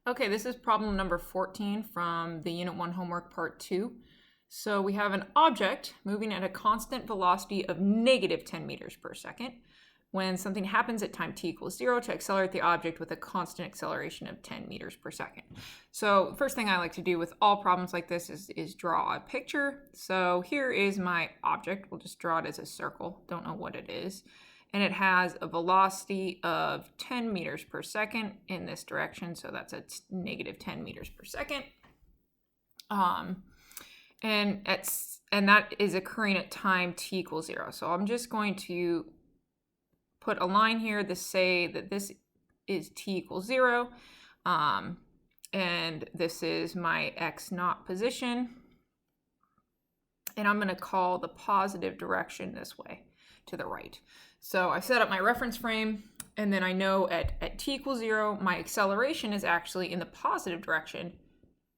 Okay, this is problem number 14 from the Unit 1 homework part 2. So we have an object moving at a constant velocity of negative 10 meters per second when something happens at time t equals 0 to accelerate the object with a constant acceleration of 10 meters per second. So first thing I like to do with all problems like this is draw a picture. So here is my object. We'll just draw it as a circle. Don't know what it is. And it has a velocity of 10 meters per second in this direction. So that's at negative 10 meters per second. And that is occurring at time t equals 0. So I'm just going to put a line here to say that this is t equals 0. And this is my x naught position. And I'm going to call the positive direction this way, to the right. So I set up my reference frame, and then I know at t equals 0, my acceleration is actually in the positive direction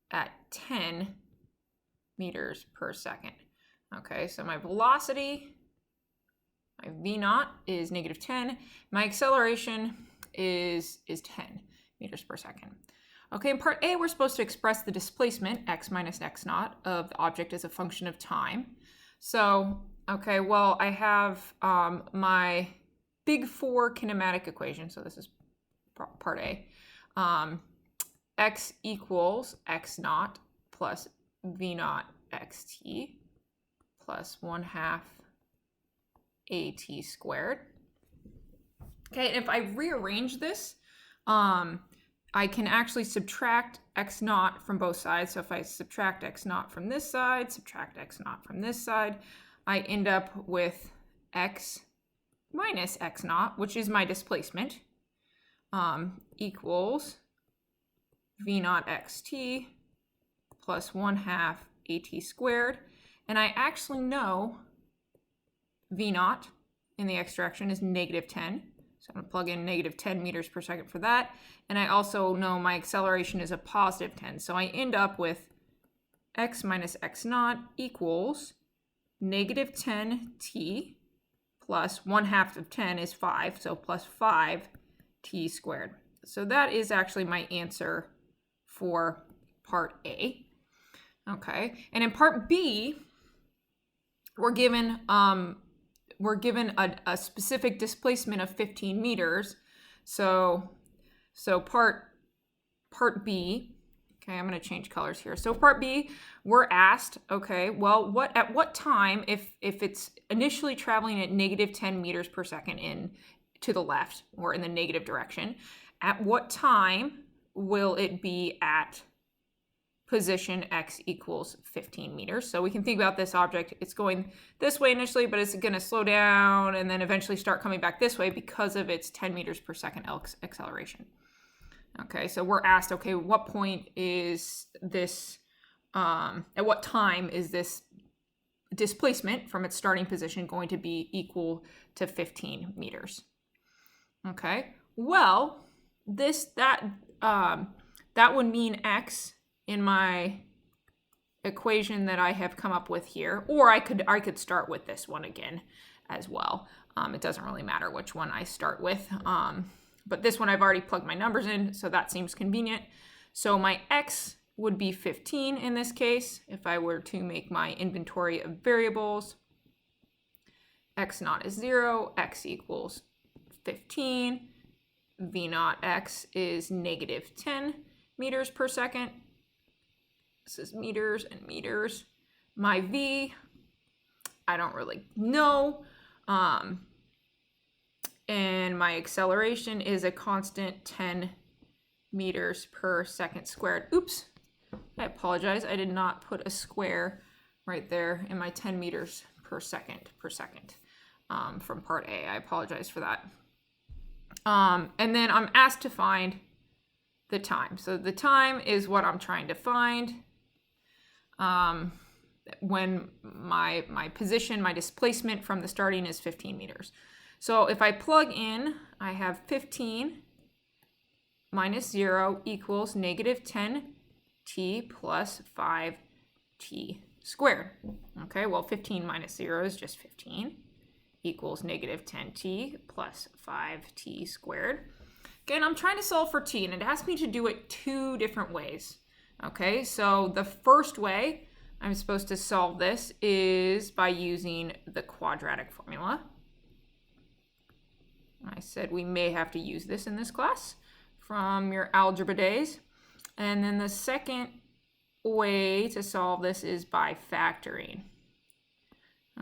at 10 meters per second. Okay, so my velocity, my v naught, is negative 10. My acceleration is 10 meters per second. Okay, in part A, we're supposed to express the displacement, x minus x naught, of the object as a function of time. So, okay, well, I have my big 4 kinematic equation. So this is part A. X equals x naught plus v naught xt plus 1/2 at squared. Okay, and if I rearrange this, I can actually subtract x naught from both sides. So if I subtract x naught from this side, subtract x naught from this side, I end up with x minus x naught, which is my displacement, equals v naught xt plus 1/2 at squared. And I actually know v naught in the x direction is negative 10. So I'm going to plug in negative 10 meters per second for that. And I also know my acceleration is a positive 10. So I end up with x minus x naught equals negative 10t plus 1/2 of 10 is 5. So plus 5t squared. So that is actually my answer for part A. Okay. And in part B, we're given a specific displacement of 15 meters. So part B, okay, I'm going to change colors here. So part B, we're asked, okay, well, at what time, if it's initially traveling at negative 10 meters per second to the left or in the negative direction, at what time will it be at position x equals 15 meters. So we can think about this object. It's going this way initially, but it's going to slow down and then eventually start coming back this way because of its 10 meters per second acceleration. Okay, so we're asked, okay, what point is this, at what time is this displacement from its starting position going to be equal to 15 meters? Okay, well, that would mean x in my equation that I have come up with here, or I could start with this one again as well. It doesn't really matter which one I start with, but this one I've already plugged my numbers in, so that seems convenient. So my x would be 15 in this case, if I were to make my inventory of variables. X naught is 0, x equals 15, v naught x is negative 10 meters per second. This is meters and meters. My v, I don't really know. And my acceleration is a constant 10 meters per second squared. Oops, I apologize. I did not put a square right there in my 10 meters per second from part A. I apologize for that. And then I'm asked to find the time. So the time is what I'm trying to find. When my position, my displacement from the starting is 15 meters. So if I plug in, I have 15 minus 0 equals negative 10t plus 5t squared. Okay, well, 15 minus 0 is just 15 equals negative 10t plus 5t squared. Again, I'm trying to solve for t, and it asks me to do it 2 different ways. Okay, so the first way I'm supposed to solve this is by using the quadratic formula. I said we may have to use this in this class from your algebra days. And then the second way to solve this is by factoring.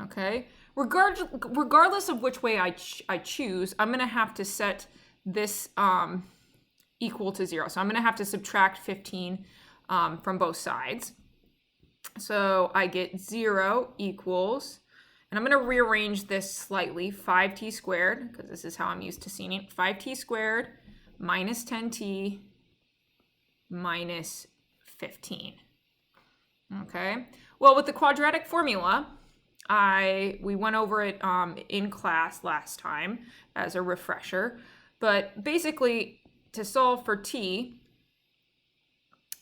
Okay, regardless of which way I choose, I'm going to have to set this equal to 0. So I'm going to have to subtract 15 from both sides. So I get 0 equals, and I'm going to rearrange this slightly, 5t squared, because this is how I'm used to seeing it, 5t squared minus 10t minus 15. Okay, well, with the quadratic formula, we went over it in class last time as a refresher, but basically to solve for t,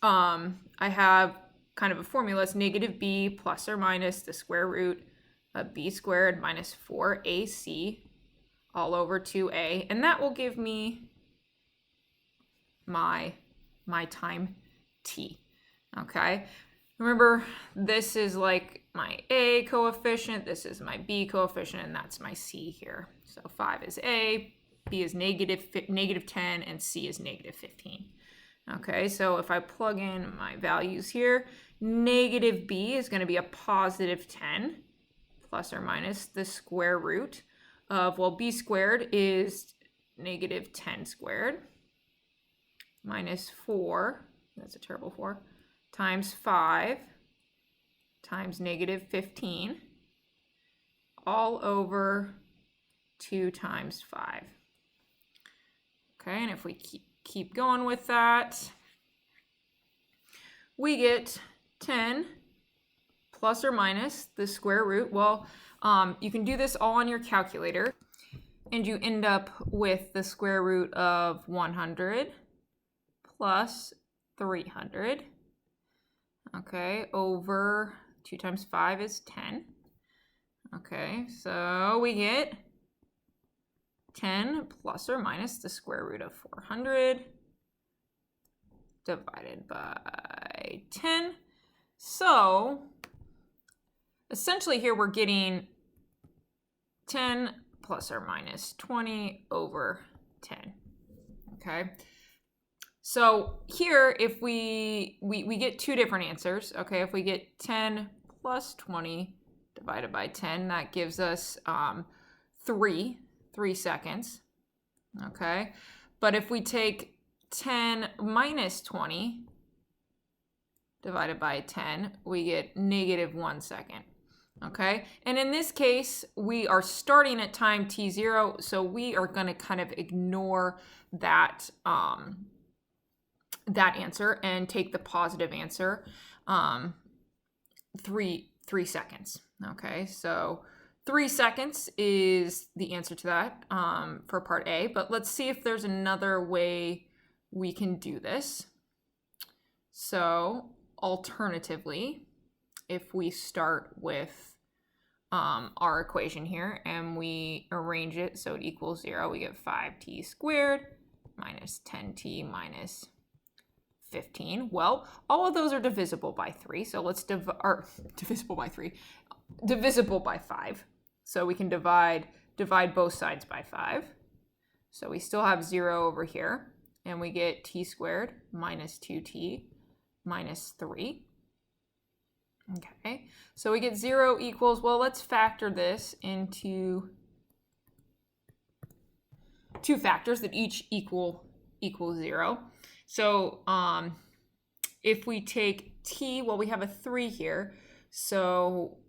I have kind of a formula. It's negative b plus or minus the square root of b squared minus 4ac all over 2a, and that will give me my time t. Okay, remember, this is like my a coefficient, this is my b coefficient, and that's my c here. So 5 is a, b is negative 10, and c is negative 15. Okay, so if I plug in my values here, negative b is going to be a positive 10 plus or minus the square root of, well, b squared is negative 10 squared minus 4, that's a terrible 4, times 5 times negative 15 all over 2 times 5. Okay, and if we keep going with that, we get 10 plus or minus the square root. Well, you can do this all on your calculator, and you end up with the square root of 100 plus 300. Okay, over 2 times 5 is 10. Okay, so we get 10 plus or minus the square root of 400 divided by 10. So essentially here we're getting 10 plus or minus 20 over 10. Okay, so here if we get 2 different answers. Okay, if we get 10 plus 20 divided by 10, that gives us 3 seconds. Okay, but if we take 10 minus 20 divided by 10, we get negative 1 second. Okay, and in this case, we are starting at time t0, so we are going to kind of ignore that that answer and take the positive answer, 3 seconds. Okay, so 3 seconds is the answer to that for part A, but let's see if there's another way we can do this. So alternatively, if we start with our equation here and we arrange it so it equals 0, we get 5t squared minus 10t minus 15. Well, all of those are divisible by 3, so let's divisible by 5. So we can divide both sides by 5. So we still have 0 over here, and we get t squared minus 2t minus 3. Okay, so we get 0 equals, well, let's factor this into 2 factors that each equal 0. So if we take t, well, we have a 3 here, so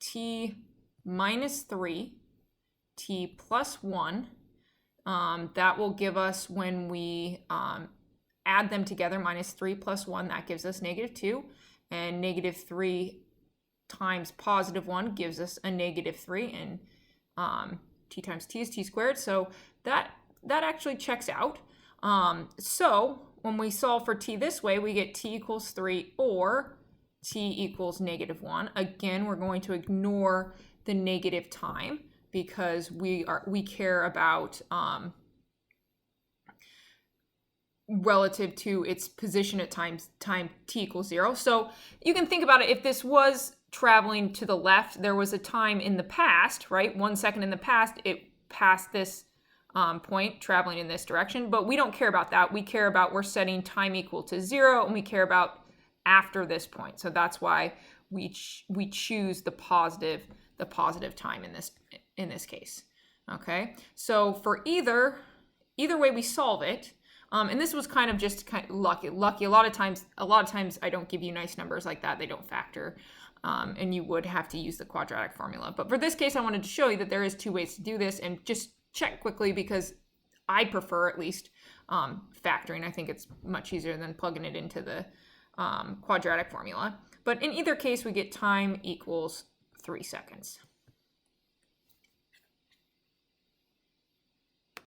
t minus 3, t plus 1, that will give us, when we add them together, minus 3 plus 1, that gives us negative 2, and negative 3 times positive 1 gives us a negative 3, and t times t is t squared, so that actually checks out. So when we solve for t this way, we get t equals 3 or t equals negative 1. Again, we're going to ignore the negative time because we care about relative to its position at time t equals 0. So you can think about it, if this was traveling to the left, there was a time in the past, right? 1 second in the past, it passed this point traveling in this direction, but we don't care about that. We care about, we're setting time equal to 0, and we care about after this point. So that's why we choose the positive time in this case. Okay, so for either way we solve it, and this was kind of just lucky. A lot of times I don't give you nice numbers like that. They don't factor, and you would have to use the quadratic formula. But for this case, I wanted to show you that there is 2 ways to do this, and just check quickly, because I prefer at least factoring. I think it's much easier than plugging it into the quadratic formula. But in either case, we get time equals 3 seconds.